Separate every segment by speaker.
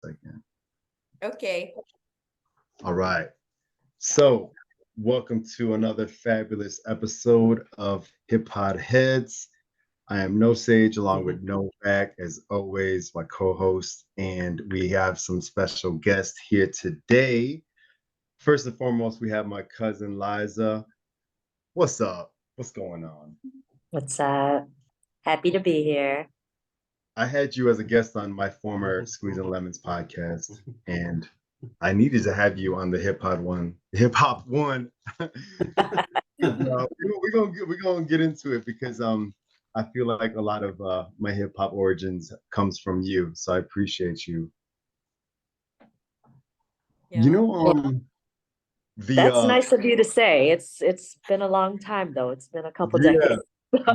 Speaker 1: Second.
Speaker 2: Okay.
Speaker 1: All right. So, welcome to another fabulous episode of HipPodHedz. I am No Sage along with Novak, as always, my co-host, and we have some special guests here today. First and foremost, we have my cousin Liza. What's up? What's going on?
Speaker 3: What's up? Happy to be here.
Speaker 1: I had you as a guest on my former Squeeze and Lemons podcast, and I needed to have you on the hip hop one. We're gonna get into it because I feel like a lot of my hip hop origins comes from you, so I appreciate you.
Speaker 2: Yeah.
Speaker 1: You know,
Speaker 3: That's nice of you to say. It's been a long time though. It's been a couple decades.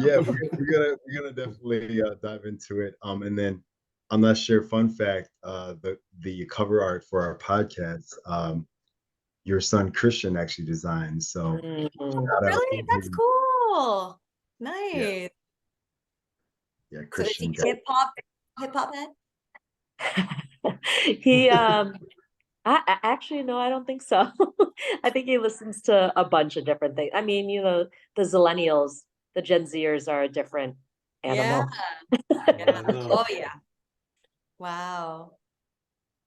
Speaker 1: yeah, we're gonna definitely dive into it. And then I'm not sure. Fun fact: the cover art for our podcast, your son Christian actually designed. So
Speaker 2: really, that's cool. Nice.
Speaker 1: Yeah,
Speaker 2: So is
Speaker 1: Christian.
Speaker 2: he hip hop head?
Speaker 3: He I actually no, I don't think so. I think he listens to a bunch of different things. I mean, the Zillennials, the Gen Zers are a different animal.
Speaker 2: Yeah. Oh yeah. Wow.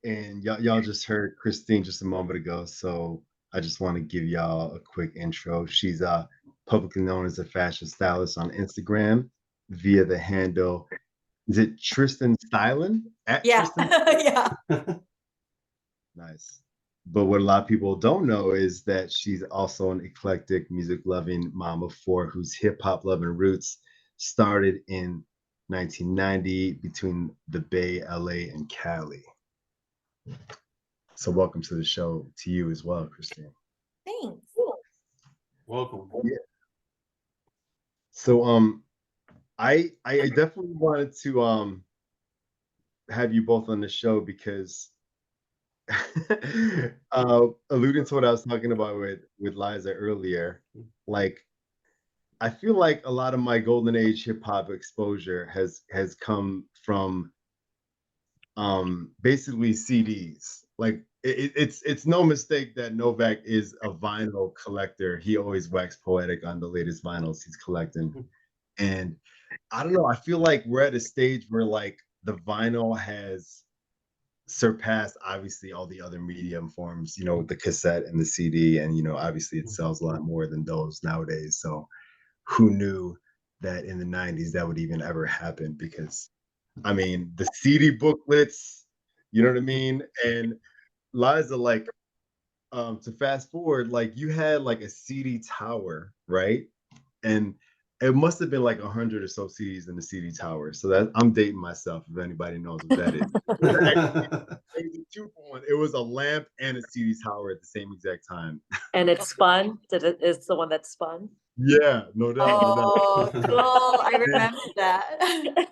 Speaker 1: And y'all just heard Christine just a moment ago, so I just want to give y'all a quick intro. She's publicly known as a fashion stylist on Instagram via the handle. Is it TristinStyling?
Speaker 2: Yeah.
Speaker 1: Tristan?
Speaker 2: Yeah.
Speaker 1: Nice. But what a lot of people don't know is that she's also an eclectic, music-loving mom of four whose hip-hop loving roots started in 1990 between the Bay, LA, and Cali. So welcome to the show to you as well, Christine.
Speaker 2: Thanks.
Speaker 4: Welcome.
Speaker 1: Yeah. So I definitely wanted to have you both on the show because alluding to what I was talking about with Liza earlier, like I feel like a lot of my golden age hip hop exposure has come from basically CDs. Like it's no mistake that Novak is a vinyl collector. He always waxed poetic on the latest vinyls he's collecting. And I don't know, I feel like we're at a stage where like the vinyl has surpassed obviously all the other medium forms, the cassette and the CD, and obviously it sells a lot more than those nowadays. So who knew that in the 90s that would even ever happen? Because I mean the CD booklets, you know what I mean? And Liza, like to fast forward, like you had like a CD tower, right? And it must have been like 100 or so CDs in the CD tower. So that I'm dating myself if anybody knows what that is. It was a 2-for-1. It was a lamp and a CD tower at the same exact time.
Speaker 3: And it's spun. It's the one that spun.
Speaker 1: Yeah, no doubt.
Speaker 2: Oh, cool. I remember that.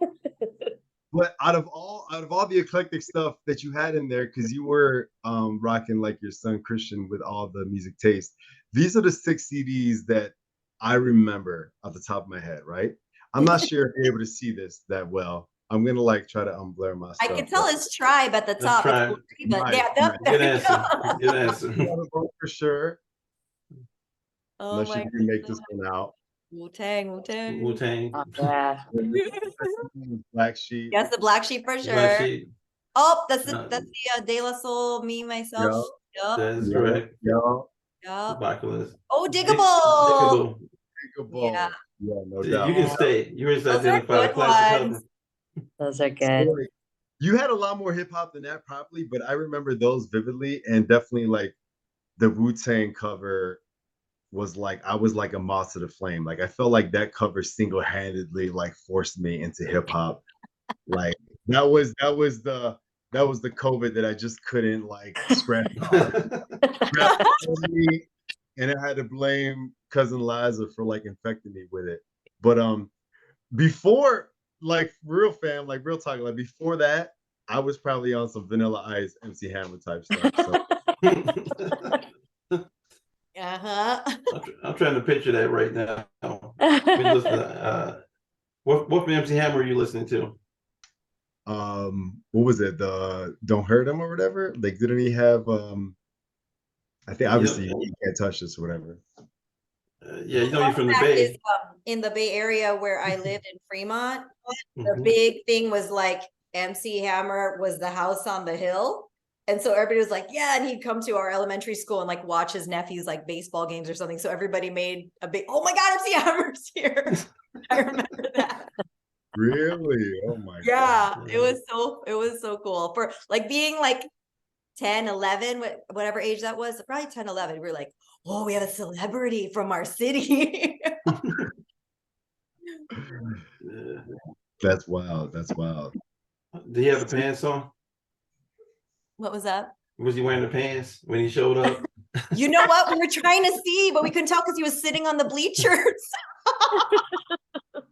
Speaker 1: But out of all the eclectic stuff that you had in there, because you were rocking like your son Christian with all the music taste, these are the 6 CDs that I remember off the top of my head, right? I'm not sure if you're able to see this that well. I'm gonna like try to blur my stuff.
Speaker 2: I can tell it's Tribe at the top.
Speaker 4: Tribe.
Speaker 2: It's but yeah,
Speaker 4: Good answer. Good answer.
Speaker 1: For sure.
Speaker 2: Oh
Speaker 1: Unless you can make this one out.
Speaker 2: Wu-Tang.
Speaker 4: Wu-Tang.
Speaker 3: Yeah.
Speaker 1: Black Sheep.
Speaker 2: Yes, the Black Sheep for sure.
Speaker 4: Black Sheep.
Speaker 2: Oh, that's the De La Soul, Me, Myself.
Speaker 4: That is correct.
Speaker 2: Yup.
Speaker 4: Backlist.
Speaker 2: Oh, Diggable.
Speaker 1: Yeah. Yeah, no doubt.
Speaker 4: You can stay. You already
Speaker 2: Those are
Speaker 4: identified
Speaker 2: good
Speaker 4: classic
Speaker 2: ones.
Speaker 4: cover.
Speaker 3: Those are good.
Speaker 1: You had a lot more hip hop than that, probably, but I remember those vividly, and definitely like the Wu-Tang cover was like I was like a moth to the flame. Like I felt like that cover single-handedly like forced me into hip hop. Like that was the COVID that I just couldn't like scratch off. And I had to blame cousin Liza for like infecting me with it. But before like real fam, like real talk, like before that, I was probably on some Vanilla Ice, MC Hammer type stuff. So.
Speaker 4: I'm trying to picture that right now. What MC Hammer are you listening to?
Speaker 1: what was it? The Don't Hurt Him or whatever? Like, didn't he have I think obviously you can't touch this or whatever.
Speaker 4: Yeah, you know you're from the
Speaker 2: That is
Speaker 4: Bay.
Speaker 2: in the Bay Area where I lived in Fremont. The
Speaker 4: Mhm.
Speaker 2: big thing was like MC Hammer was the house on the hill. And so everybody was like, yeah, and he'd come to our elementary school and like watch his nephews like baseball games or something. So everybody made a big, oh my God, MC Hammer's here. I remember that.
Speaker 1: Really? Oh my
Speaker 2: Yeah,
Speaker 1: God.
Speaker 2: it was so cool for like being like 10, 11, whatever age that was, probably 10, 11. We were like, oh, we have a celebrity from our city.
Speaker 4: Yeah.
Speaker 1: That's wild. That's wild.
Speaker 4: Did he have the pants on?
Speaker 2: What was that?
Speaker 4: Was he wearing the pants when he showed up?
Speaker 2: You know what? We were trying to see, but we couldn't tell because he was sitting on the bleachers.
Speaker 4: That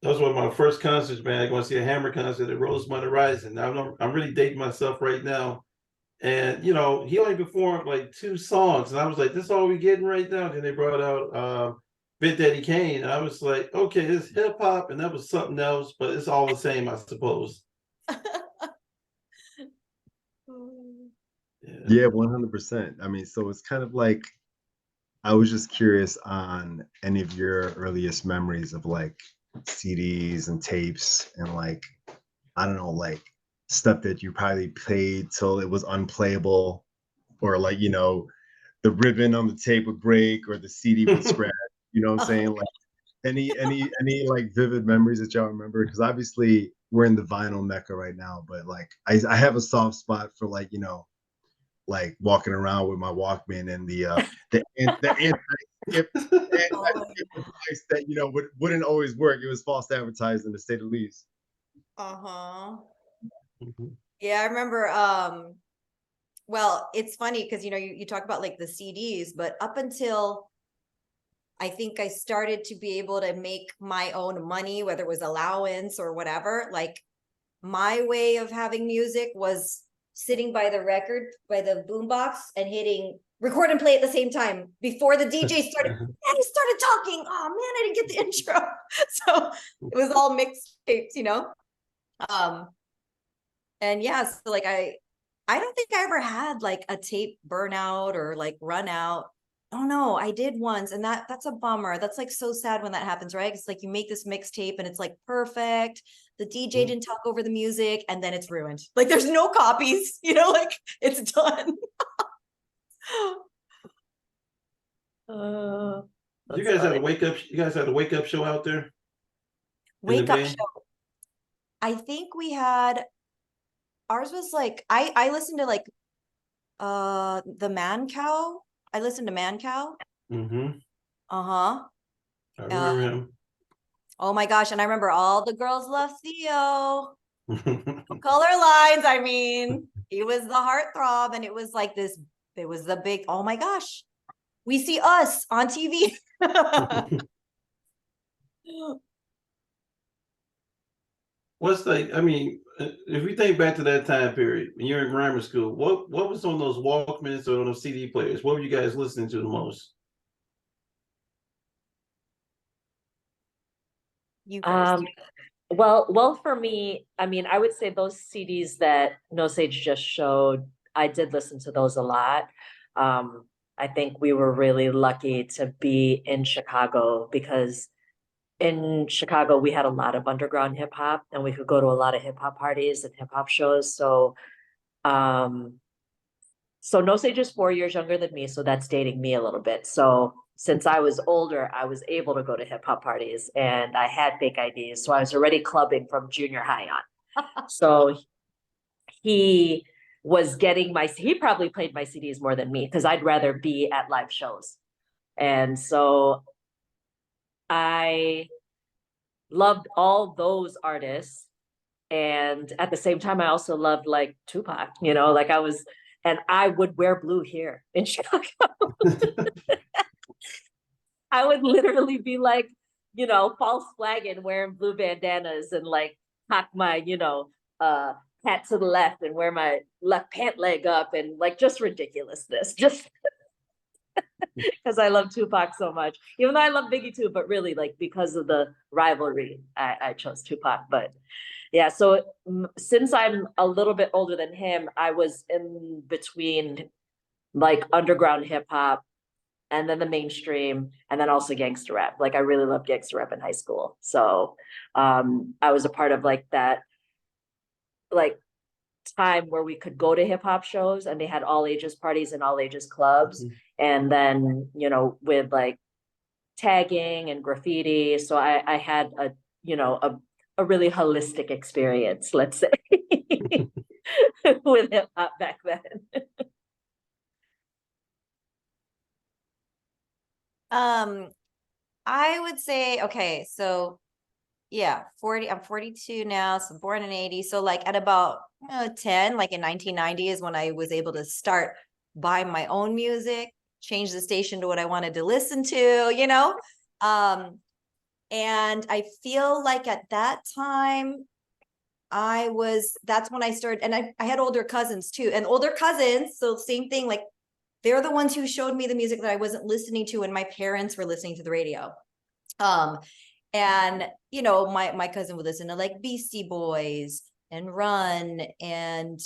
Speaker 4: was one of my first concerts, man. I going to see a Hammer concert at Rosemont Horizon. Now I'm really dating myself right now. And you know, he only performed like 2 songs, and I was like, "This is all we getting right now." Then they brought out Big Daddy Kane. I was like, "Okay, it's hip hop," and that was something else, but it's all the same, I suppose.
Speaker 1: Yeah, 100%. I mean, so it's kind of like I was just curious on any of your earliest memories of like CDs and tapes and like I don't know, like stuff that you probably played till it was unplayable, or like, the ribbon on the tape would break or the CD would scratch, you know what I'm saying? Like any like vivid memories that y'all remember? Because obviously we're in the vinyl mecca right now, but like I have a soft spot for like, like walking around with my Walkman and the anti-skip device that wouldn't always work. It was false advertising to say the least.
Speaker 2: Uh-huh.
Speaker 4: Mhm.
Speaker 2: Yeah, I remember well, it's funny because you talk about like the CDs, but up until I think I started to be able to make my own money, whether it was allowance or whatever, like my way of having music was sitting by the boombox and hitting record and play at the same time before the DJ started. And he started talking. Oh man, I didn't get the intro. So it was all mixed tapes, and yeah, so like I don't think I ever had like a tape burnout or like run out. Oh no, I did once, and that's a bummer. That's like so sad when that happens, right? It's like you make this mixtape and it's like perfect. The DJ didn't talk over the music, and then it's ruined. Like there's no copies, like it's done.
Speaker 4: You guys had a wake up. You guys had a wake up show out there.
Speaker 2: Wake up show. I think we had ours was like I listened to like the Man Cow. I listened to Man Cow.
Speaker 4: Mm-hmm.
Speaker 2: Uh-huh.
Speaker 4: I remember him.
Speaker 2: Oh my gosh, and I remember all the girls love Theo. Color lines, I mean, he was the heartthrob, and it was like this, it was the big, oh my gosh, we see us on TV.
Speaker 4: What's like? I mean, if we think back to that time period when you're in grammar school, what was on those Walkmans or on those CD players? What were you guys listening to the most?
Speaker 2: You first.
Speaker 3: Well, for me, I mean, I would say those CDs that No Sage just showed, I did listen to those a lot. I think we were really lucky to be in Chicago because in Chicago we had a lot of underground hip hop and we could go to a lot of hip hop parties and hip hop shows. So No Sage is 4 years younger than me, so that's dating me a little bit. So since I was older, I was able to go to hip hop parties and I had fake IDs. So I was already clubbing from junior high on. So he was getting he probably played my CDs more than me because I'd rather be at live shows. And so I loved all those artists. And at the same time, I also loved like Tupac, like and I would wear blue here in Chicago. I would literally be like, false flagging, wearing blue bandanas and like cock my, hat to the left and wear my left pant leg up and like just ridiculousness. Just because I love Tupac so much. Even though I love Biggie too, but really like because of the rivalry, I chose Tupac. But yeah, so since I'm a little bit older than him, I was in between like underground hip hop and then the mainstream and then also gangster rap. Like I really loved gangster rap in high school. So I was a part of like that like time where we could go to hip hop shows and they had all ages parties and all ages clubs. And then, you know, with like tagging and graffiti. So I had a, you know, a really holistic experience, let's say, with hip hop back then.
Speaker 2: I would say, okay, so yeah, 40, I'm 42 now, so born in 80. So like at about 10, like in 1990 is when I was able to start buying my own music, change the station to what I wanted to listen to, you know? And I feel like at that time, that's when I started, and I had older cousins too, and older cousins, so same thing, like they're the ones who showed me the music that I wasn't listening to when my parents were listening to the radio. And you know, my cousin would listen to like Beastie Boys and Run and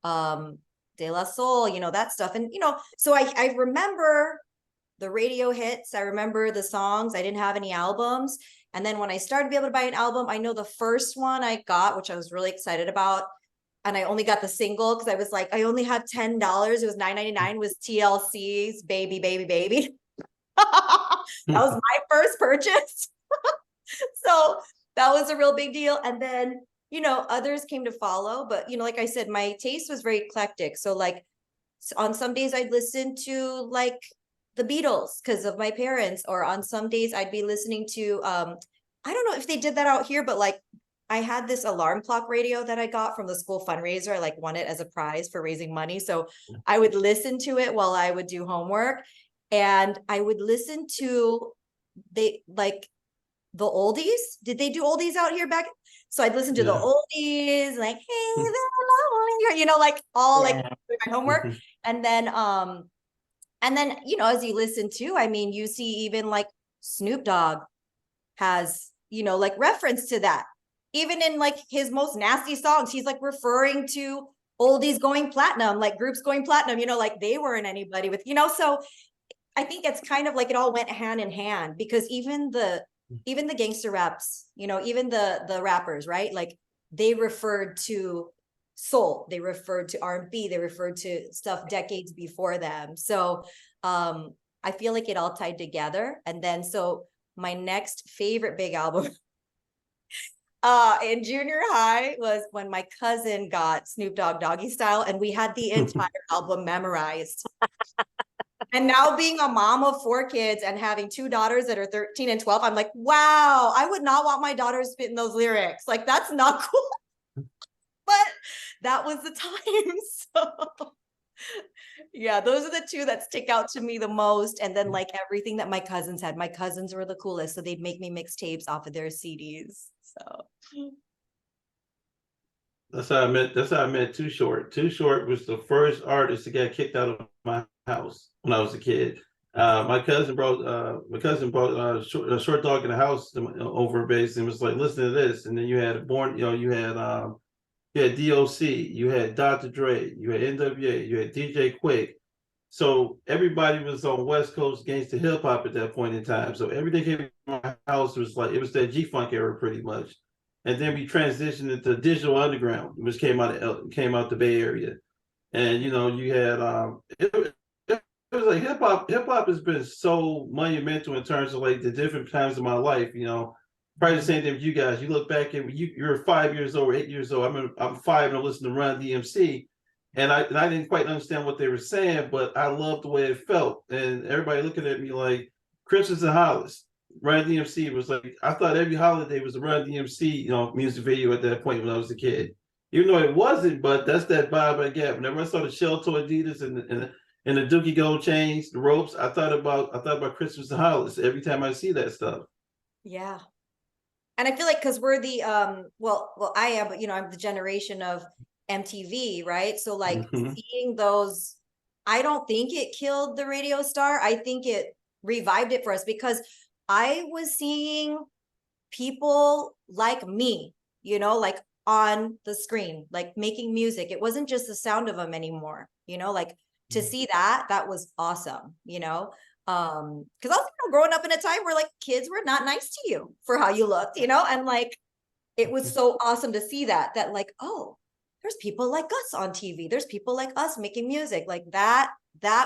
Speaker 2: De La Soul, you know, that stuff. And you know, so I remember the radio hits, I remember the songs. I didn't have any albums. And then when I started to be able to buy an album, I know the first one I got, which I was really excited about, and I only got the single because I was like, I only have $10. It was $9.99, was TLC's Baby, Baby, Baby. That was my first purchase. So that was a real big deal. And then, you know, others came to follow. But, you know, like I said, my taste was very eclectic. So like on some days I'd listen to like the Beatles because of my parents, or on some days I'd be listening to, I don't know if they did that out here, but like I had this alarm clock radio that I got from the school fundraiser. I like won it as a prize for raising money. So I would listen to it while I would do homework, and I would listen to the oldies. Did they do oldies out here back? So I'd listen to the oldies, like, hey, there, you know, like all like my homework. And then, you know, as you listen to, I mean, you see even like Snoop Dogg has, you know, like reference to that. Even in like his most nasty songs, he's like referring to oldies going platinum, like groups going platinum, you know, like they weren't anybody with, you know, so I think it's kind of like it all went hand in hand, because even the gangster raps, you know, even the rappers, right? Like they referred to soul, they referred to R&B, they referred to stuff decades before them. So I feel like it all tied together. And then so my next favorite big album in junior high was when my cousin got Snoop Dogg Doggy Style, and we had the entire album memorized. And now being a mom of 4 kids and having 2 daughters that are 13 and 12, I'm like, wow, I would not want my daughters spitting those lyrics. Like, that's not cool. But that was the time. So yeah, those are the 2 that stick out to me the most. And then like everything that my cousins had, my cousins were the coolest. So they'd make me mixtapes off of their CDs. So
Speaker 4: That's how I met Too Short. Too Short was the first artist to get kicked out of my house when I was a kid. My cousin brought Short Dog in the house over base and was like, listen to this. And then you had you had DOC, you had Dr. Dre, you had NWA, you had DJ Quick. So everybody was on West Coast gangsta hip hop at that point in time. So everything came to my house was like, it was that G-Funk era pretty much. And then we transitioned into Digital Underground, which came out the Bay Area. And you know, you had it was like hip hop has been so monumental in terms of like the different times of my life, you know. Probably the same thing with you guys. You look back and you're 5 years old or 8 years old. I'm 5 and I listen to Run DMC. And I didn't quite understand what they were saying, but I loved the way it felt. And everybody looking at me like Christmas and Hollis. Run DMC was like, I thought every holiday was a Run DMC, you know, music video at that point when I was a kid. Even though it wasn't, but that's that vibe I get. Whenever I saw the shell toe Adidas and the Dookie Gold chains, the ropes, I thought about Christmas and Hollis every time I see that stuff.
Speaker 2: yeah. And I feel like because we're the well I am, but you know, I'm the generation of MTV, right? So like seeing those, I don't think it killed the radio star. I think it revived it for us, because I was seeing people like me, you know, like on the screen, like making music. It wasn't just the sound of them anymore, you know, like to see that was awesome, you know. Because I was, you know, growing up in a time where like kids were not nice to you for how you looked, you know, and like it was so awesome to see that like, oh, there's people like us on TV. There's people like us making music. Like that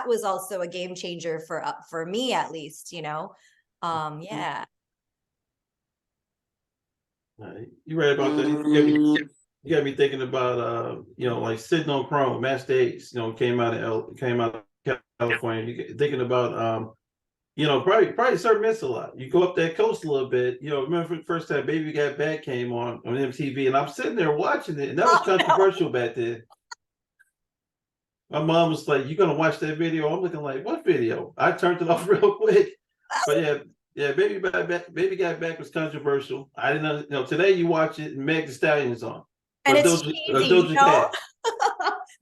Speaker 2: was also a game changer for me, at least, you know. Yeah.
Speaker 4: You read about that? You got me thinking about you know, like sitting on Chrome, Master Ace, you know, came out of California. You thinking about you know, probably certain miss a lot. You go up that coast a little bit, you know, remember the first time Baby Got Back came on MTV, and I'm sitting there watching it, and that was controversial back then. My mom was like, "You gonna watch that video?" I'm looking like, "What video?" I turned it off real quick. But yeah, Baby Got Back was controversial. I didn't know, you know, today you watch it and Meg Thee Stallion's on.
Speaker 2: And it's cheesy, you know?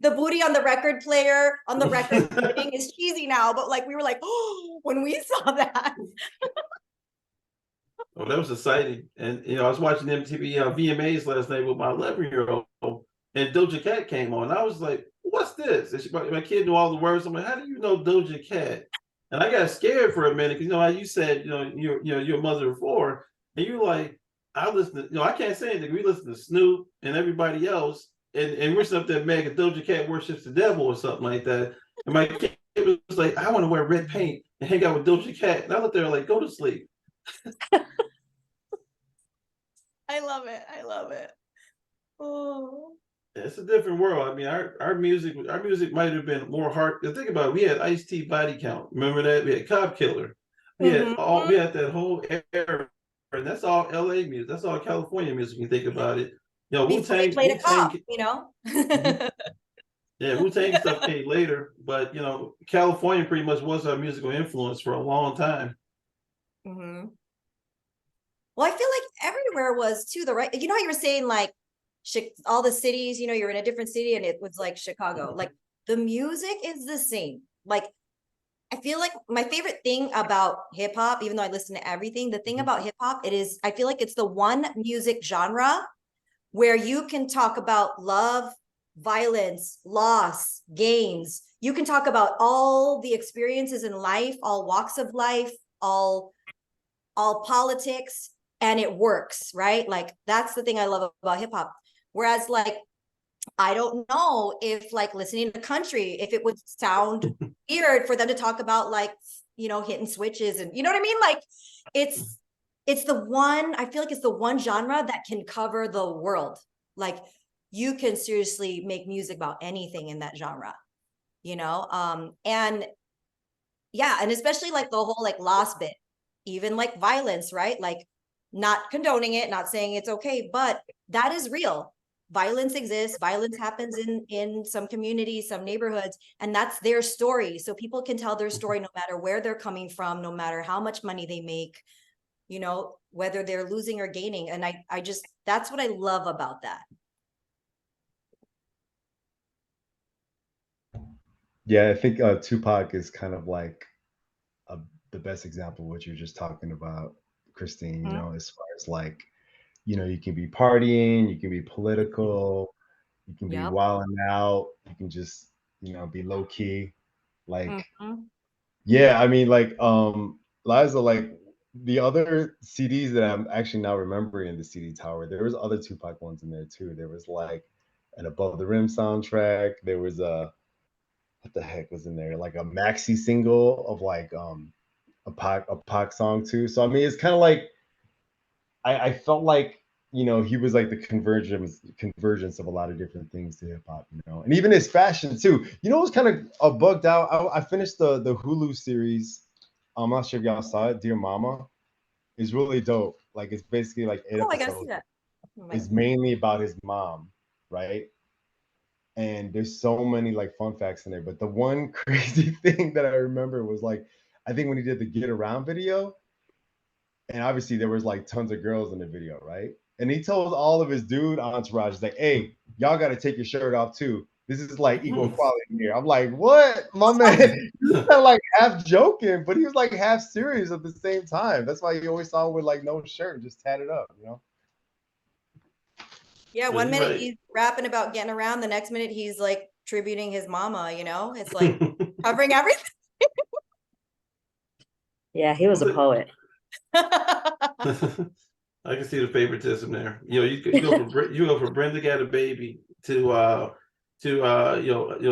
Speaker 2: The booty on the record player, on the record thing is cheesy now, but like we were like, oh, when we saw that.
Speaker 4: Oh, that was exciting. And you know, I was watching MTV VMAs last night with my 11-year-old, and Doja Cat came on. I was like, "What's this?" And my kid knew all the words. I'm like, "How do you know Doja Cat?" And I got scared for a minute because, you know, how you said, you know, you're a mother of four, and you're like, I listen to, you know, I can't say anything. We listen to Snoop and everybody else, and we're something that Meg and Doja Cat worships the devil or something like that. And my kid was like, "I want to wear red paint and hang out with Doja Cat." And I looked there like, "Go to sleep."
Speaker 2: I love it. I love it. Oh.
Speaker 4: It's a different world. I mean, our music might have been more hard. Think about it. We had Ice-T Body Count. Remember that? We had Cop Killer. We had that whole era, and that's all LA music. That's all California music. When you think about it, you know,
Speaker 2: Wu-Tang played a cop, you know.
Speaker 4: Yeah, Wu-Tang stuff came later, but you know, California pretty much was our musical influence for a long time.
Speaker 2: Well, I feel like everywhere was too, the right. You know how you were saying like all the cities, you know, you're in a different city and it was like Chicago. Like the music is the same. Like I feel like my favorite thing about hip hop, even though I listen to everything, the thing about hip hop, I feel like it's the one music genre where you can talk about love, violence, loss, gains. You can talk about all the experiences in life, all walks of life, all politics, and it works, right? Like that's the thing I love about hip hop. Whereas like, I don't know if like listening to country, if it would sound weird for them to talk about like, you know, hitting switches and, you know what I mean? Like it's the one, I feel like it's the one genre that can cover the world. Like you can seriously make music about anything in that genre, you know? And yeah, and especially like the whole like loss bit, even like violence, right? Like not condoning it, not saying it's okay, but that is real. Violence exists. Violence happens in some communities, some neighborhoods, and that's their story. So people can tell their story no matter where they're coming from, no matter how much money they make, you know, whether they're losing or gaining. And I just, that's what I love about that.
Speaker 1: Yeah, I think Tupac is kind of like the best example of what you're just talking about, Christine, you know, as far as like, you know, you can be partying, you can be political, you can be wilding out, you can just, you know, be low key. Like, yeah, I mean, like, Liza, like the other CDs that I'm actually now remembering in the CD Tower, there was other Tupac ones in there too. There was like an Above the Rim soundtrack. There was what the heck was in there? Like a maxi single of like a Pac song too. So I mean, it's kind of like I felt like, you know, he was like the convergence of a lot of different things to hip hop, you know, and even his fashion too. You know, it was kind of bugged out. I finished the Hulu series. I'm not sure if y'all saw it. Dear Mama is really dope. Like it's basically like 8
Speaker 2: I gotta see
Speaker 1: episodes.
Speaker 2: that.
Speaker 1: It's mainly about his mom, right? And there's so many like fun facts in there. But the one crazy thing that I remember was like, I think when he did the Get Around video, and obviously there was like tons of girls in the video, right? And he told all of his dude entourage, like, "Hey, y'all got to take your shirt off too, This is like equal equality here. I'm like, what? My man, he's kind of like half joking, but he was like half serious at the same time. That's why you always saw him with like no shirt, just tatted up, you know?
Speaker 2: Yeah,
Speaker 4: But
Speaker 2: one
Speaker 4: you're
Speaker 2: minute
Speaker 4: right.
Speaker 2: he's rapping about getting around, the next minute he's like tributing his mama, you know? It's like covering everything.
Speaker 3: Yeah, he was a poet.
Speaker 4: I can see the favoritism there. You know, you go from Brenda Got a Baby the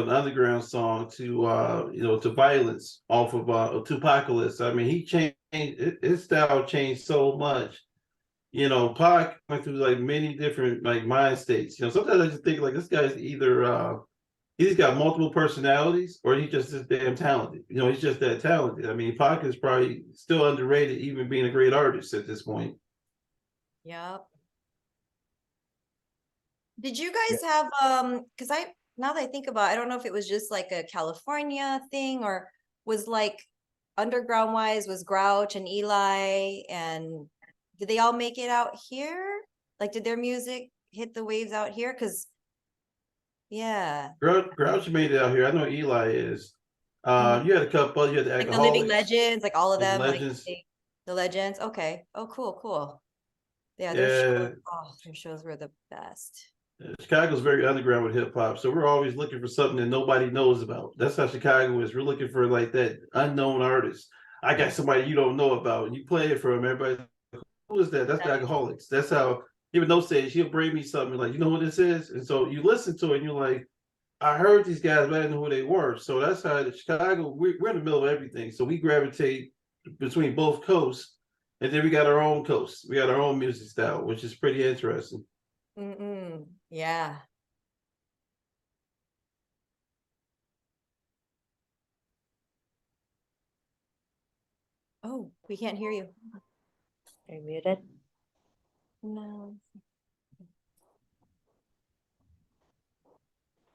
Speaker 4: underground song to Violence off of Tupacalypse. I mean, he changed his style changed so much. You know, Pac went through like many different like mind states. You know, sometimes I just think like this guy's either he's got multiple personalities or he's just this damn talented. You know, he's just that talented. I mean, Pac is probably still underrated, even being a great artist at this point.
Speaker 2: Yep. Did you guys have because now that I think about it, I don't know if it was just like a California thing or was like underground wise was Grouch and Eli, and did they all make it out here? Like did their music hit the waves out here? Because yeah.
Speaker 4: Grouch made it out here. I know Eli is. You had a couple. You had the
Speaker 2: Like the Living
Speaker 4: Alcoholics,
Speaker 2: Legends, like all of
Speaker 4: like
Speaker 2: them, like
Speaker 4: Legends.
Speaker 2: the Legends. Okay. Oh, cool. Yeah,
Speaker 4: Yeah,
Speaker 2: their shows were the best.
Speaker 4: Chicago's very underground with hip hop, so we're always looking for something that nobody knows about. That's how Chicago is. We're looking for like that unknown artist. I got somebody you don't know about, and you play it for him. Everybody, who is that? That's the Alcoholics. That's how. Even those days, he'll bring me something like, you know what this is, and so you listen to it, and you're like, I heard these guys, but I didn't know who they were. So that's how in Chicago, we're in the middle of everything. So we gravitate between both coasts, and then we got our own coast. We got our own music style, which is pretty interesting.
Speaker 2: Yeah. Oh, we can't hear you.
Speaker 3: Are you muted?
Speaker 2: No.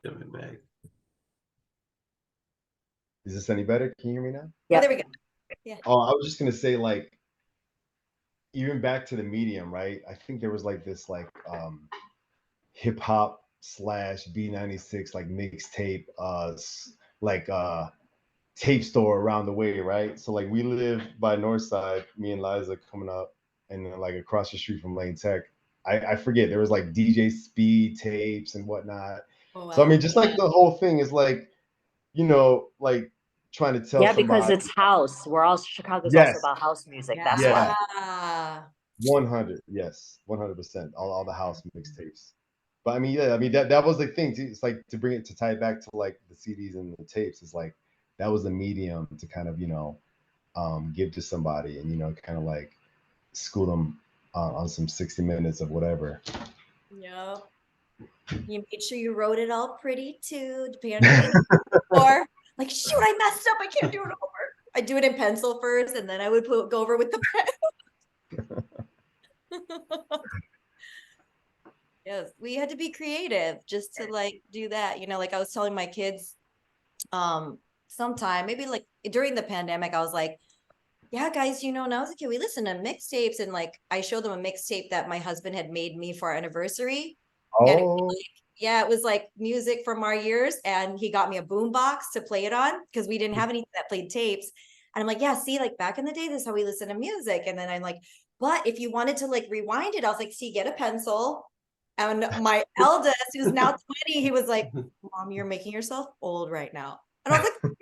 Speaker 4: Coming back.
Speaker 1: Is this any better? Can you hear me now?
Speaker 2: Yeah, there we go. Yeah.
Speaker 1: Oh, I was just gonna say, like, even back to the medium, right? I think there was like this like hip hop slash B96 like mixtape tape store around the way, right? So like we live by Northside, me and Liza coming up, and then like across the street from Lane Tech. I forget, there was like DJ Speed tapes and whatnot.
Speaker 2: Oh, wow.
Speaker 1: So I mean, just like the whole thing is like, you know, like trying to tell somebody.
Speaker 3: Because it's house. We're all Chicago's
Speaker 1: Yes.
Speaker 3: also about house music.
Speaker 2: Yeah.
Speaker 3: That's why.
Speaker 1: 100, yes, 100%. All the house mixtapes. But I mean, yeah, I mean that was the thing. It's like to bring it to tie it back to like the CDs and the tapes. It's like that was the medium to kind of give to somebody and kind of like school them on some 60 minutes of whatever.
Speaker 2: Yeah. You made sure you wrote it all pretty too, depending on or like, shoot, I messed up. I can't do it over. I do it in pencil first, and then I would go over with the pen. Yes, we had to be creative just to like do that. Like I was telling my kids, sometime maybe like during the pandemic, I was like, yeah, guys, now as a kid, we listened to mixtapes, and like I showed them a mixtape that my husband had made me for our anniversary. And it was like music from our years, and he got me a boombox to play it on because we didn't have anything that played tapes. And I'm like, yeah, see, like back in the day, this is how we listen to music. And then I'm like, but if you wanted to like rewind it, I was like, see, get a pencil. And my eldest, who's now 20, he was like, Mom, you're making yourself old right now. And I was like,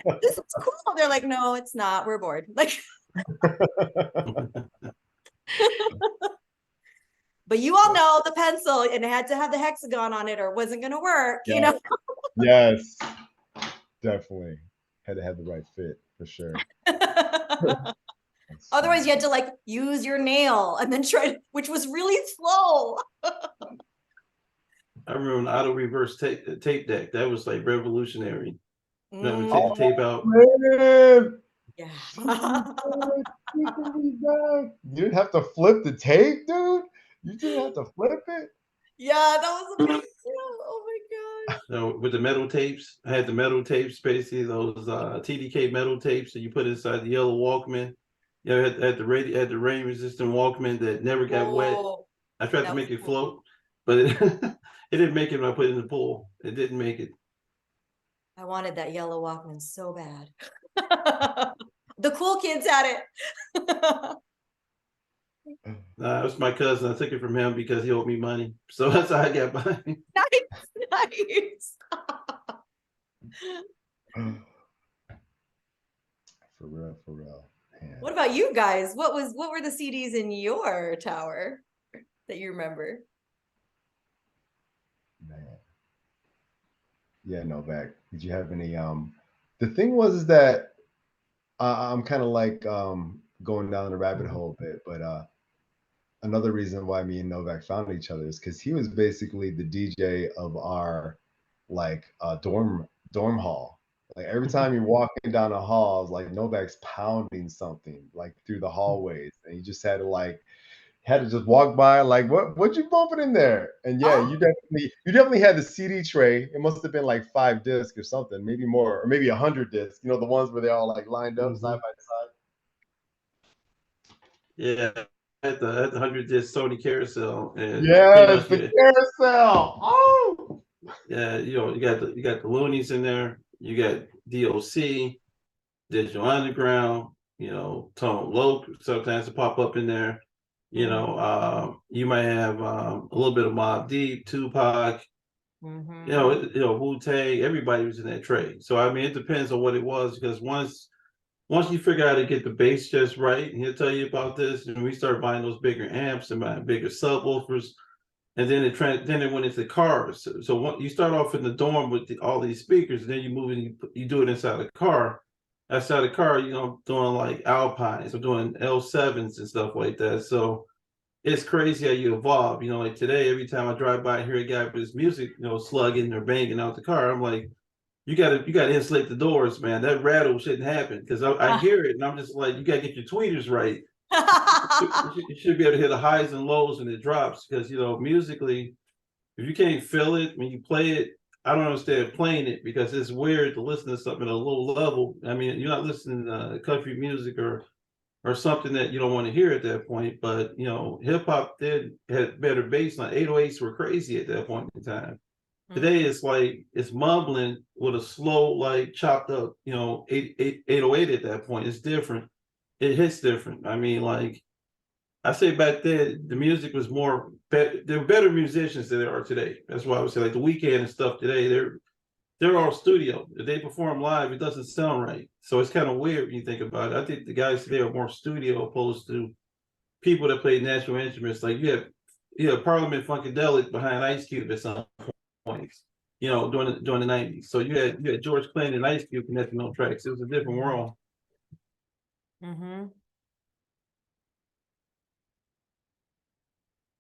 Speaker 2: what? This is cool. They're like, no, it's not. We're bored. Like, but you all know the pencil, and it had to have the hexagon on it or it wasn't going to work,
Speaker 1: Yes, definitely. Had to have the right fit for sure.
Speaker 2: Otherwise, you had to like use your nail and then which was really slow.
Speaker 4: I remember an auto reverse tape deck. That was like revolutionary. You know, we take the tape out.
Speaker 1: Man.
Speaker 2: Yeah.
Speaker 1: You didn't have to flip the tape, dude. You didn't have to flip it.
Speaker 2: Yeah, that was a big deal. Oh my gosh.
Speaker 4: No, with the metal tapes, I had the metal tapes, basically those TDK metal tapes that you put inside the yellow Walkman. Had the rain resistant Walkman that never got wet. I tried to make it float, but It didn't make it when I put it in the pool. It didn't make it.
Speaker 2: I wanted that yellow Walkman so bad. The cool kids had it.
Speaker 4: It was my cousin. I took it from him because he owed me money. So that's how I got mine.
Speaker 2: Nice.
Speaker 1: For real. Man.
Speaker 2: What about you guys? What were the CDs in your tower that you remember?
Speaker 1: Man. Yeah, Novak. Did you have any the thing was is that I'm kind of like going down the rabbit hole a bit, but another reason why me and Novak found each other is because he was basically the DJ of our like dorm hall. Like every time you're walking down a hall, it's like Novak's pounding something like through the hallways, and you just had to just walk by like what you bumping in there? And yeah,
Speaker 2: Oh.
Speaker 1: you definitely had the CD tray. It must have been like 5 discs or something, maybe more, or maybe 100 discs. You know, the ones where they're all like lined up side by side.
Speaker 4: Yeah, at the 100 disc Sony carousel, and pretty
Speaker 1: Yes,
Speaker 4: much
Speaker 1: the carousel. Oh,
Speaker 4: yeah, you got the Loonies in there. You got DOC, Digital Underground. Tone Loc sometimes to pop up in there. You might have a little bit of Mobb Deep, Tupac. Wu-Tang. Everybody was in that trade. So I mean, it depends on what it was, because once you figure out how to get the bass just right, and he'll tell you about this, and we start buying those bigger amps and buying bigger subwoofers, and then it went into cars. So you start off in the dorm with all these speakers, and then you move in, you do it inside the car. Outside the car, doing like Alpines, I'm doing L7s and stuff like that. So it's crazy how you evolve. Like today, every time I drive by and hear a guy with his music, slugging or banging out the car, I'm like, you gotta insulate the doors, man. That rattle shouldn't happen, because I hear it and I'm just like, you gotta get your tweeters right. You should be able to hear the highs and lows when it drops, because musically, if you can't feel it when you play it, I don't understand playing it, because it's weird to listen to something at a low level. I mean, you're not listening to country music or something that you don't want to hear at that point. But hip hop had better bass line. 808s were crazy at that point in time. Today it's like it's mumbling with a slow, like chopped up, 808 at that point. It's different. It hits different. I mean, like I say back then, the music was more. There were better musicians than there are today. That's why I would say, like, the Weeknd and stuff today. They're all studio. If they perform live, it doesn't sound right. So it's kind of weird when you think about it. I think the guys today are more studio opposed to people that play natural instruments. Like you have Parliament Funkadelic behind Ice Cube at some points, during the 90s. So you had George Clinton and Ice Cube connecting on tracks. It was a different world.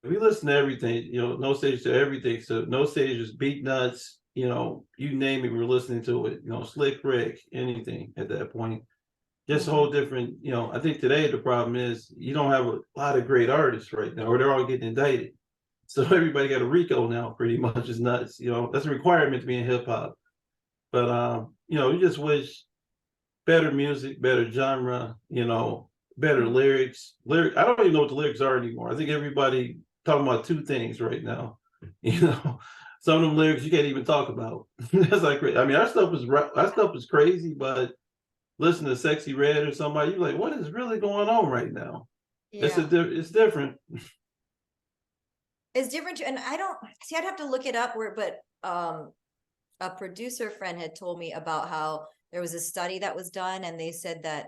Speaker 4: We listen to everything, no stage to everything. So no stage is beat nuts, you name it, we're listening to it, Slick Rick, anything at that point. Just a whole different, I think today the problem is you don't have a lot of great artists right now, or they're all getting indicted. So everybody got a RICO now, pretty much. Is nuts. That's a requirement to be in hip hop. But you just wish better music, better genre, better lyrics. I don't even know what the lyrics are anymore. I think everybody talking about two things right now. Some of them lyrics you can't even talk about. That's like, I mean, our stuff is crazy, but listen to Sexy Red or somebody, you're like, what is really going on right now?
Speaker 2: Yeah.
Speaker 4: It's different.
Speaker 2: It's different, and I don't see. I'd have to look it up. But a producer friend had told me about how there was a study that was done, and they said that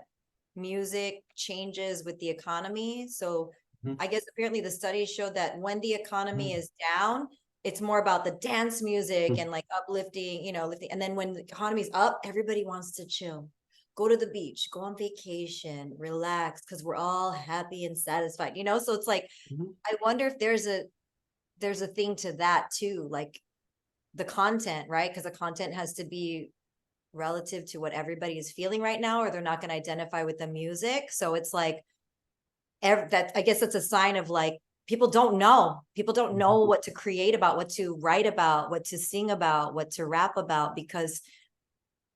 Speaker 2: music changes with the economy. So I guess apparently the study showed that when the economy is down, it's more about the dance music and like uplifting, lifting. And then when the economy's up, everybody wants to chill, go to the beach, go on vacation, relax, because we're all happy and satisfied. So it's like, I wonder if there's a thing to that too, like the content, right? Because the content has to be relative to what everybody is feeling right now, or they're not going to identify with the music. So it's like that. I guess it's a sign of like people don't know what to create about, what to write about, what to sing about, what to rap about, because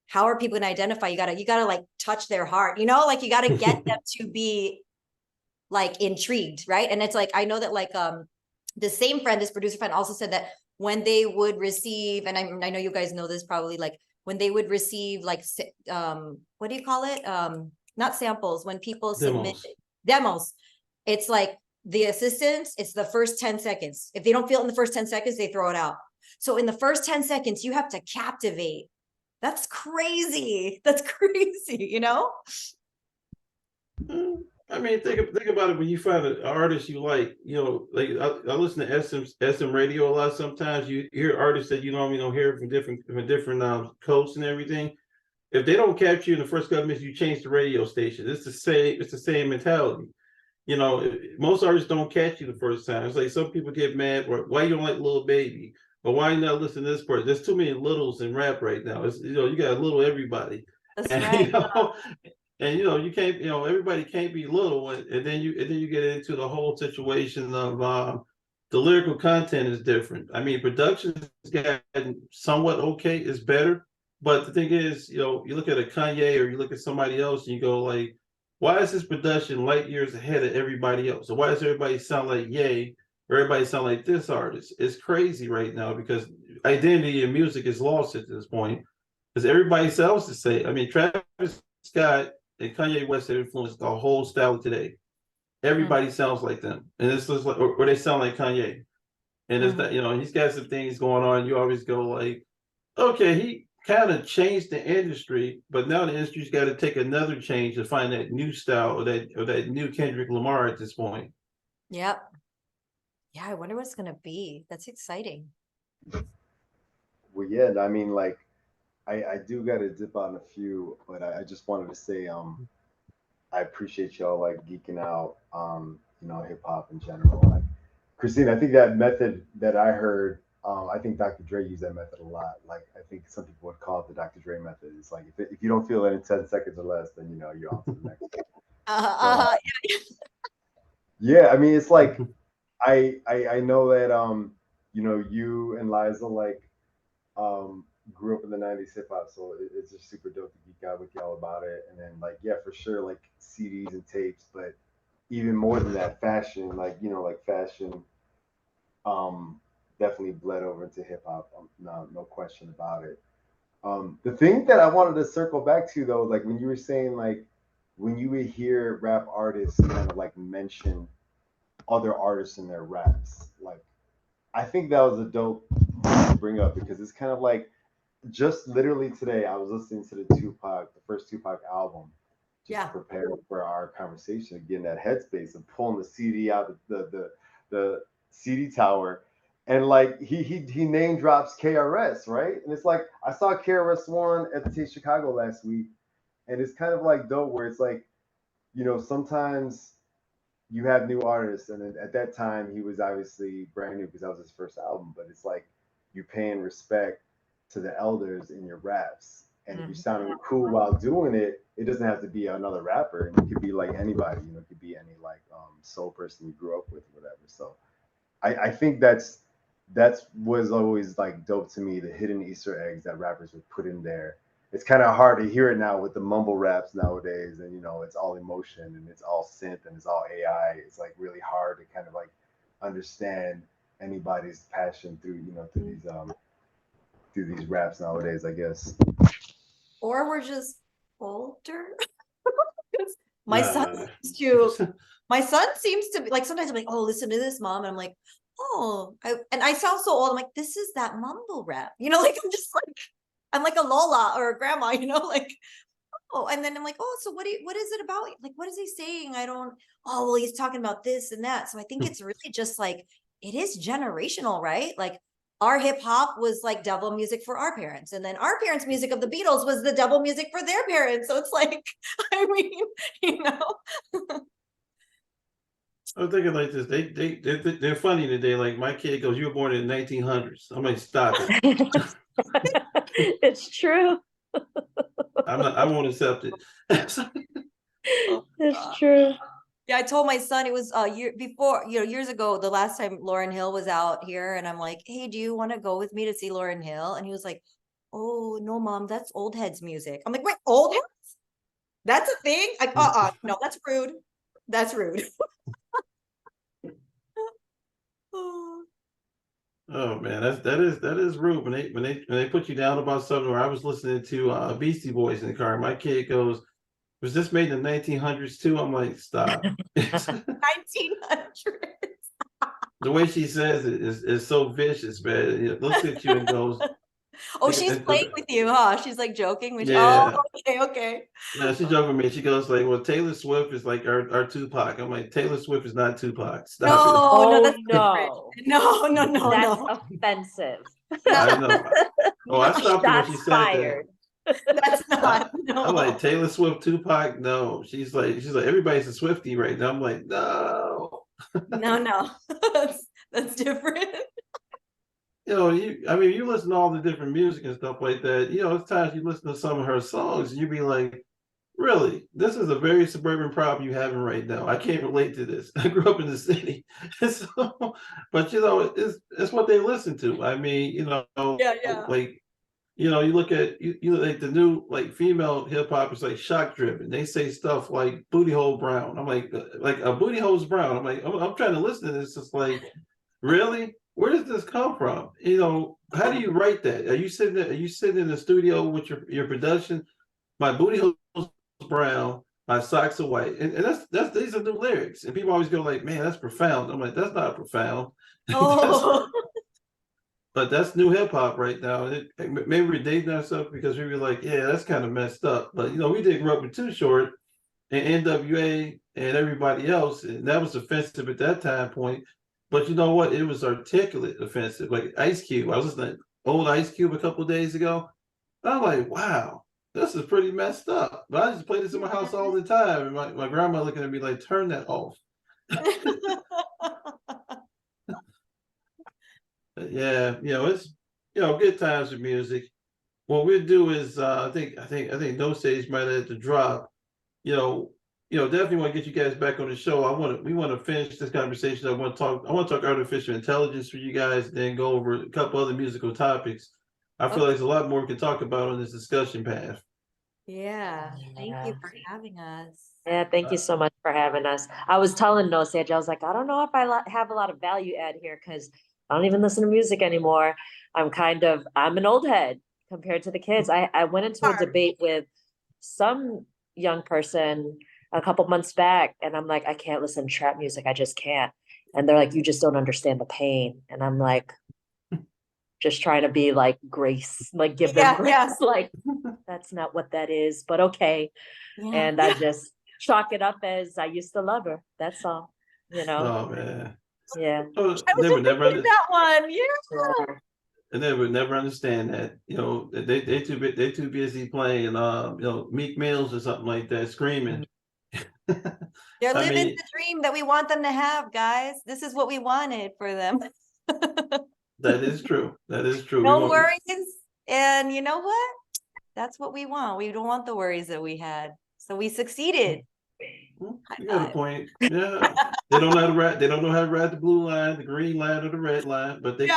Speaker 2: how are people going to identify? You gotta like touch their heart, like you got to get them to be like intrigued, right? And it's like, I know that like this producer friend also said that when they would receive, and I know you guys know this probably, like when they would receive like, what do you call it? Not samples, when people submit demos, it's like the assistants, it's the first 10 seconds. If they don't feel it in the first 10 seconds, they throw it out. So in the first 10 seconds, you have to captivate. That's crazy. That's crazy, you know?
Speaker 4: I mean, think about it. When you find an artist you like, you know, like I listen to SM radio a lot. Sometimes you hear artists that you normally don't hear from different coasts and everything. If they don't capture you in the first couple minutes, you change the radio station. It's the same mentality. You know, most artists don't catch you the first time. It's like some people get mad, or why you don't like Lil Baby, or why you not listen to this person. There's too many littles in rap right now. It's, you know, you got a little everybody.
Speaker 2: That's
Speaker 4: and,
Speaker 2: right.
Speaker 4: You know, and you know, you can't, you know, everybody can't be little, and then you get into the whole situation of the lyrical content is different. I mean, production's gotten somewhat okay, it's better, but the thing is, you know, you look at a Kanye or you look at somebody else, and you go like, why is this production light years ahead of everybody else? So why does everybody sound like Ye? Or everybody sound like this artist? It's crazy right now because identity in music is lost at this point. Because everybody else to say, I mean, Travis Scott and Kanye West have influenced the whole style of today. Everybody sounds like them, and it's just like, or they sound like Kanye. And it's that, you know, he's got some things going on. You always go like, okay, he kind of changed the industry, but now the industry's got to take another change to find that new style or that new Kendrick Lamar at this point.
Speaker 2: Yep. Yeah, I wonder what it's gonna be. That's exciting.
Speaker 1: Well, yeah, I mean, like, I do got to dip on a few, but I just wanted to say, I appreciate y'all like geeking out, you know, hip hop in general. Like, Christine, I think that method that I heard, I think Dr. Dre used that method a lot. Like, I think some people would call it the Dr. Dre method. It's like if you don't feel it in 10 seconds or less, then you know you're on to the next one. Yeah, I mean, it's like I know that you know, you and Liza like grew up in the 90s hip hop, so it's just super dope to geek out with y'all about it. And then like, yeah, for sure, like CDs and tapes, but even more than that, fashion, like, you know, like fashion definitely bled over into hip hop. No question about it. The thing that I wanted to circle back to though, like when you were saying like when you would hear rap artists kind of like mention other artists in their raps, like I think that was a dope thing to bring up because it's kind of like just literally today I was listening to the first Tupac album, just to prepare for our conversation, getting that headspace and pulling the CD out the CD tower, and like he name drops KRS, right? And it's like I saw KRS One at the Taste Chicago last week, and it's kind of like dope where it's like, you know, sometimes you have new artists, and then at that time he was obviously brand new because that was his first album, but it's like you paying respect to the elders in your raps, and if you're sounding cool while doing it, it doesn't have to be another rapper, and it could be like anybody, you know, it could be any like soul person you grew up with or whatever. So I think that's was always like dope to me, the hidden Easter eggs that rappers would put in there. It's kind of hard to hear it now with the mumble raps nowadays, and you know, it's all emotion and it's all synth and it's all AI. It's like really hard to kind of like understand anybody's passion through, you know, through these raps nowadays, I guess.
Speaker 2: Or we're just older. my son seems to be like, sometimes I'm like, oh, listen to this, mom, and I'm like, oh, and I sound so old. I'm like, this is that mumble rap, you know, like I'm like a Lola or a grandma, you know, like, oh, and then I'm like, oh, so what is it about? Like, what is he saying? Oh, well, he's talking about this and that. So I think it's really just like, it is generational, right? Like our hip hop was like devil music for our parents. And then our parents' music of the Beatles was the devil music for their parents. So it's like, I mean, you know.
Speaker 4: I'm thinking like this. They're funny today. Like my kid goes, "You were born in the 1900s." I'm like, "Stop it."
Speaker 3: It's true.
Speaker 4: I won't accept it.
Speaker 3: It's true.
Speaker 2: Yeah, I told my son it was years ago, the last time Lauryn Hill was out here, and I'm like, hey, do you want to go with me to see Lauryn Hill? And he was like, oh no, mom, that's old heads music. I'm like, wait, old heads? That's a thing? Like, no, that's rude. That's rude.
Speaker 4: Oh man, that is rude when they put you down about something. Or I was listening to Beastie Boys in the car. My kid goes, "Was this made in the 1900s too?" I'm like, "Stop."
Speaker 2: 1900.
Speaker 4: The way she says it is so vicious, man. It looks at you and goes,
Speaker 2: Oh, she's playing with you, huh? She's like joking with you. Oh,
Speaker 4: "Yeah."
Speaker 2: okay.
Speaker 4: No, she's joking with me. She goes like, "Well, Taylor Swift is like our Tupac." I'm like, "Taylor Swift is not Tupac. Stop it."
Speaker 2: No,
Speaker 3: Oh
Speaker 2: that's different.
Speaker 3: no,
Speaker 2: No,
Speaker 3: that's
Speaker 2: no.
Speaker 3: offensive.
Speaker 4: I know. Oh, I
Speaker 2: No,
Speaker 4: stopped her when she
Speaker 3: Shots
Speaker 4: said that.
Speaker 3: fired.
Speaker 2: that's not.
Speaker 4: I'm like,
Speaker 2: No.
Speaker 4: Taylor Swift, Tupac. No, she's like everybody's a Swiftie right now. I'm like, no.
Speaker 2: No. That's different.
Speaker 4: I mean, you listen to all the different music and stuff like that. It's times you listen to some of her songs and you be like, really, this is a very suburban problem you're having right now. I can't relate to this. I grew up in the city, so, but it's what they listen to. I mean,
Speaker 2: Yeah.
Speaker 4: like you look at you like the new like female hip hop is like shock driven. They say stuff like booty hole brown. I'm like a booty hole's brown. I'm like I'm trying to listen to this. It's like, really? Where does this come from? How do you write that? Are you sitting there, are you sitting in the studio with your production? My booty hole's brown, my socks are white. And that's these are new lyrics. And people always go like, man, that's profound. I'm like, that's not profound.
Speaker 2: Oh.
Speaker 4: But that's new hip hop right now. Maybe we're dating ourselves because we were like, yeah, that's kind of messed up. But we did grow up with Too Short and NWA and everybody else, and that was offensive at that time point. But you know what? It was articulate offensive. Like Ice Cube. I was listening to old Ice Cube a couple of days ago. I'm like, wow, this is pretty messed up. But I just play this in my house all the time. And my grandma looking at me like, turn that off. But yeah, it's good times with music. What we'll do is I think No Stage might have to drop. Definitely want to get you guys back on the show. We want to finish this conversation. I want to talk artificial intelligence for you guys, then go over a couple other musical topics. I feel like there's a lot more we can talk about on this discussion path.
Speaker 2: Yeah. Thank you for having us.
Speaker 3: Yeah, thank you so much for having us. I was telling No Sage, I was like, I don't know if I have a lot of value add here because I don't even listen to music anymore. I'm an old head compared to the kids. I went into a debate with some young person a couple months back, and I'm like, I can't listen to trap music. I just can't. And they're like, you just don't understand the pain. And I'm like, just trying to be like grace, like give them grace.
Speaker 2: Yeah.
Speaker 3: Like, that's not what that is, but okay.
Speaker 2: Yeah.
Speaker 3: And I just chalk it up as I used to love her. That's all,
Speaker 4: Oh man.
Speaker 3: Yeah.
Speaker 4: Oh,
Speaker 2: I was that one. Yeah.
Speaker 4: And they would never understand that. They too busy playing Meek Mills or something like that, screaming.
Speaker 2: They're living the dream that we want them to have, guys. This is what we wanted for them.
Speaker 4: That is true. That is true.
Speaker 2: No worries. And you know what? That's what we want. We don't want the worries that we had. So we succeeded.
Speaker 4: You got a point. Yeah. They don't know how to ride. They don't know how to ride the blue line, the green line, or the red line. But they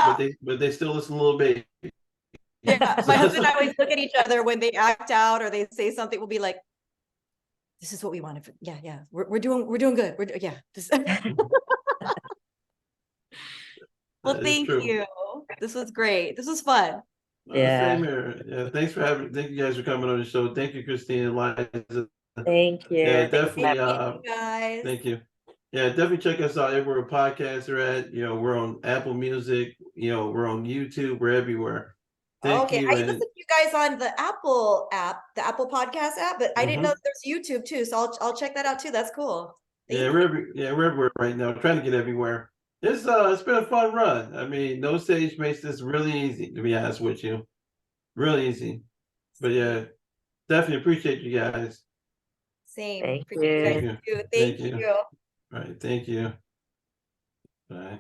Speaker 4: still listen a little bit.
Speaker 2: Yeah. My husband and I always look at each other when they act out or they say something. We'll be like, "This is what we wanted." Yeah. We're doing good. Well, thank you. This was great. This was fun.
Speaker 3: Yeah.
Speaker 4: Same here. Yeah. Thank you guys for coming on the show. Thank you, Christine and Liza.
Speaker 3: Thank you.
Speaker 4: Yeah, definitely.
Speaker 2: Thank you guys.
Speaker 4: Thank you. Yeah, definitely check us out everywhere podcasts are at. We're on Apple Music. We're on YouTube. We're everywhere. Thank you.
Speaker 2: I listen to you guys on the Apple app, the Apple Podcast app, but I didn't know there's YouTube too. So I'll check that out too. That's cool.
Speaker 4: We're everywhere right now. We're trying to get everywhere. It's been a fun run. I mean, No Stage makes this really easy, to be honest with you. Really easy. But yeah, definitely appreciate you guys.
Speaker 2: Same.
Speaker 3: Thank you.
Speaker 2: Thank you.
Speaker 4: All right, thank you. Bye.